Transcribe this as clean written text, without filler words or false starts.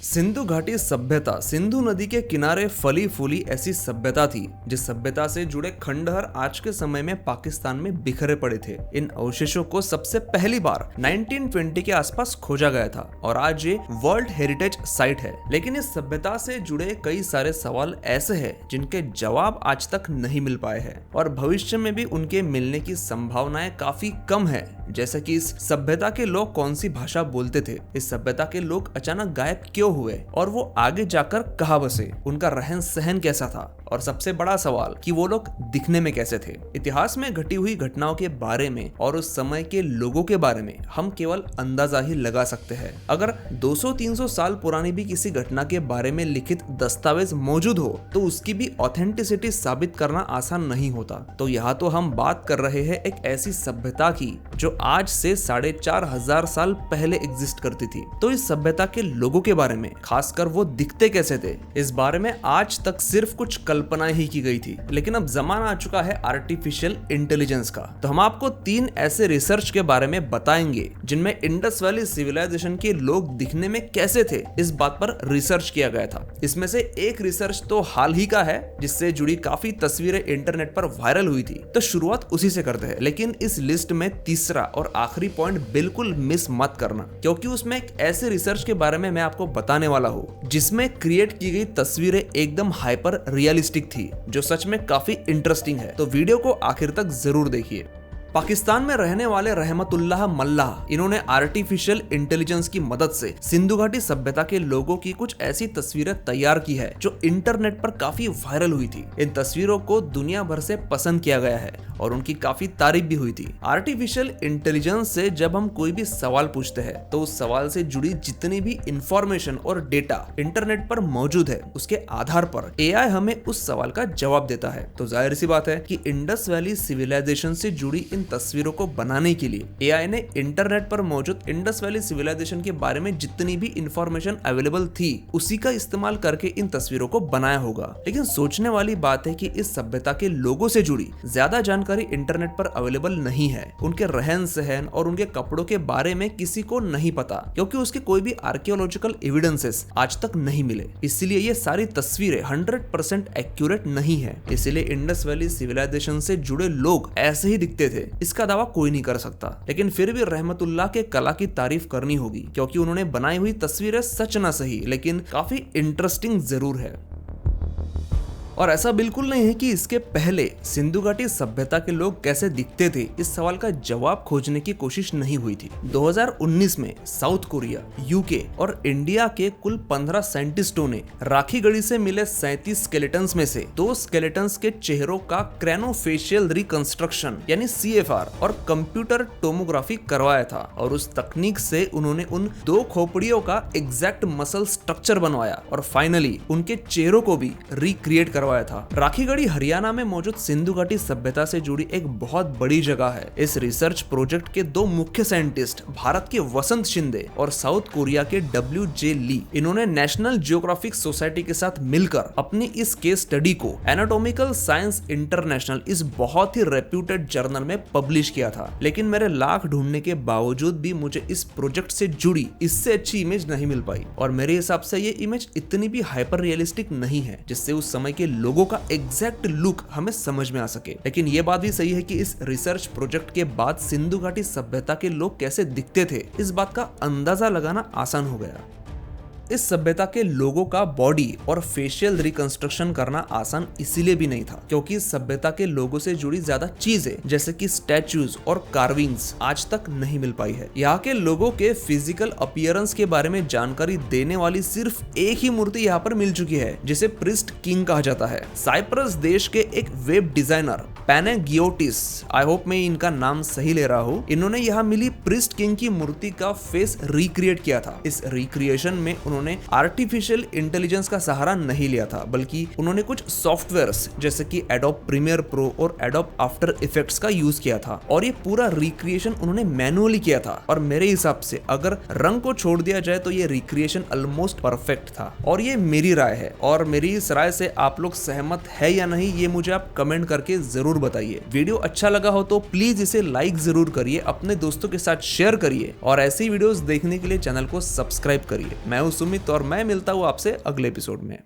सिंधु घाटी सभ्यता सिंधु नदी के किनारे फली फूली ऐसी सभ्यता थी जिस सभ्यता से जुड़े खंडहर आज के समय में पाकिस्तान में बिखरे पड़े थे। इन अवशेषों को सबसे पहली बार 1920 के आसपास खोजा गया था और आज ये वर्ल्ड हेरिटेज साइट है। लेकिन इस सभ्यता से जुड़े कई सारे सवाल ऐसे हैं जिनके जवाब आज तक नहीं मिल पाए हैं और भविष्य में भी उनके मिलने की संभावनाएं काफी कम है। जैसे कि इस सभ्यता के लोग कौन सी भाषा बोलते थे, इस सभ्यता के लोग अचानक गायब क्यों हुए और वो आगे जाकर कहां बसे, उनका रहन सहन कैसा था और सबसे बड़ा सवाल कि वो लोग दिखने में कैसे थे। इतिहास में घटी हुई घटनाओं के बारे में और उस समय के लोगों के बारे में हम केवल अंदाजा ही लगा सकते हैं। अगर 200-300 साल पुरानी भी किसी घटना के बारे में लिखित दस्तावेज मौजूद हो तो उसकी भी ऑथेंटिसिटी साबित करना आसान नहीं होता। तो यहाँ तो हम बात कर रहे हैं एक ऐसी सभ्यता की जो आज से 4500 साल पहले एग्जिस्ट करती थी। तो इस सभ्यता के लोगों के बारे में, खासकर वो दिखते कैसे थे, इस बारे में आज तक सिर्फ कुछ कल्पनाएं ही की गई थी। लेकिन अब जमाना आ चुका है आर्टिफिशियल इंटेलिजेंस का। तो हम आपको 3 ऐसे रिसर्च के बारे में बताएंगे जिनमें इंडस वैली सिविलाइजेशन के लोग दिखने में कैसे थे, इस बात पर रिसर्च किया गया था। इसमें से एक रिसर्च तो हाल ही का है जिससे जुड़ी काफी तस्वीरें इंटरनेट पर वायरल हुई थी। तो शुरुआत उसी से करते हैं। लेकिन इस लिस्ट में तीसरा और आखिरी पॉइंट बिल्कुल मिस मत करना, क्योंकि उसमें एक ऐसे रिसर्च के बारे में मैं आपको बताने वाला हूँ जिसमें क्रिएट की गई तस्वीरें एकदम हाइपर रियलिस्टिक थी, जो सच में काफी इंटरेस्टिंग है। तो वीडियो को आखिर तक जरूर देखिए। पाकिस्तान में रहने वाले रहमतुल्लाह मल्लाह, इन्होंने आर्टिफिशियल इंटेलिजेंस की मदद से सिंधु घाटी सभ्यता के लोगों की कुछ ऐसी तस्वीरें तैयार की है जो इंटरनेट पर काफी वायरल हुई थी। इन तस्वीरों को दुनिया भर से पसंद किया गया है और उनकी काफी तारीफ भी हुई थी। आर्टिफिशियल इंटेलिजेंस से जब हम कोई भी सवाल पूछते हैं तो उस सवाल से जुड़ी जितनी भी इंफॉर्मेशन और डेटा इंटरनेट पर मौजूद है, उसके आधार पर एआई हमें उस सवाल का जवाब देता है। तो जाहिर सी बात है कि इंडस वैली सिविलाइजेशन से जुड़ी तस्वीरों को बनाने के लिए एआई ने इंटरनेट पर मौजूद इंडस वैली सिविलाइजेशन के बारे में जितनी भी इंफॉर्मेशन अवेलेबल थी उसी का इस्तेमाल करके इन तस्वीरों को बनाया होगा। लेकिन सोचने वाली बात है कि इस सभ्यता के लोगों से जुड़ी ज्यादा जानकारी इंटरनेट पर अवेलेबल नहीं है। उनके रहन सहन और उनके कपड़ों के बारे में किसी को नहीं पता, क्योंकि उसके कोई भी आर्कियोलॉजिकल एविडेंसेस आज तक नहीं मिले। इसलिए ये सारी तस्वीरें 100% एक्यूरेट नहीं है। इसलिए इंडस वैली सिविलाइजेशन से जुड़े लोग ऐसे ही दिखते थे, इसका दावा कोई नहीं कर सकता। लेकिन फिर भी रहमतुल्लाह के कला की तारीफ करनी होगी, क्योंकि उन्होंने बनाई हुई तस्वीरें सच ना सही लेकिन काफी इंटरेस्टिंग जरूर है। और ऐसा बिल्कुल नहीं है कि इसके पहले सिंधु घाटी सभ्यता के लोग कैसे दिखते थे, इस सवाल का जवाब खोजने की कोशिश नहीं हुई थी। 2019 में साउथ कोरिया, यूके और इंडिया के कुल 15 साइंटिस्टों ने राखी गढ़ी से मिले 37 स्केलेटन्स में से 2 स्केलेटन्स के चेहरों का क्रेनोफेशियल रिकंस्ट्रक्शन यानी CFR और कंप्यूटर टोमोग्राफी करवाया था। और उस तकनीक से उन्होंने उन 2 खोपड़ियों का एग्जैक्ट मसल स्ट्रक्चर बनवाया और फाइनली उनके चेहरों को भी रिक्रिएट करवाया था। राखीगढ़ी हरियाणा में मौजूद सिंधु घाटी सभ्यता से जुड़ी एक बहुत बड़ी जगह है। इस रिसर्च प्रोजेक्ट के 2 मुख्य साइंटिस्ट भारत के वसंत शिंदे और साउथ कोरिया के WJ ली, इन्होंने नेशनल जियोग्राफिक सोसाइटी के साथ मिलकर अपनी इस केस स्टडी को एनाटॉमिकल साइंस इंटरनेशनल इस बहुत ही रेप्यूटेड जर्नल में पब्लिश किया था। लेकिन मेरे लाख ढूंढने के बावजूद भी मुझे इस प्रोजेक्ट से जुड़ी इससे अच्छी इमेज नहीं मिल पाई और मेरे हिसाब से ये इमेज इतनी भी हाइपर रियलिस्टिक नहीं है जिससे उस समय के लोगों का एग्जैक्ट लुक हमें समझ में आ सके। लेकिन ये बात भी सही है कि इस रिसर्च प्रोजेक्ट के बाद सिंधु घाटी सभ्यता के लोग कैसे दिखते थे, इस बात का अंदाजा लगाना आसान हो गया। इस सभ्यता के लोगों का बॉडी और फेशियल रिकंस्ट्रक्शन करना आसान इसीलिए भी नहीं था क्योंकि इस सभ्यता के लोगों से जुड़ी ज्यादा चीजें जैसे कि स्टैचूज और कार्विंग्स आज तक नहीं मिल पाई है। यहाँ के लोगों के फिजिकल अपीयरेंस के बारे में जानकारी देने वाली सिर्फ एक ही मूर्ति यहाँ पर मिल चुकी है जिसे प्रिस्ट किंग कहा जाता है। साइप्रस देश के एक वेब डिजाइनर पैनागियोटिस, आई होप मैं इनका नाम सही ले रहा हूँ, इन्होंने यहाँ मिली प्रिस्ट किंग की मूर्ति का फेस रिक्रिएट किया था। इस रिक्रिएशन में उन्होंने आर्टिफिशियल इंटेलिजेंस का सहारा नहीं लिया था, बल्कि उन्होंने कुछ सॉफ्टवेयर्स जैसे कि एडोब प्रीमियर प्रो और एडोब आफ्टर इफेक्ट्स का यूज किया था और ये पूरा रिक्रिएशन उन्होंने मैनुअली किया था। और मेरे हिसाब से अगर रंग को छोड़ दिया जाए तो ये रिक्रिएशन ऑलमोस्ट परफेक्ट था और ये मेरी राय है। और मेरी इस राय से आप लोग सहमत है या नहीं ये मुझे आप कमेंट करके जरूर बताइए। वीडियो अच्छा लगा हो तो प्लीज इसे लाइक जरूर करिए, अपने दोस्तों के साथ शेयर करिए और ऐसी वीडियोस देखने के लिए चैनल को सब्सक्राइब करिए। मैं हूं सुमित। सुमित और मैं मिलता हूँ आपसे अगले एपिसोड में।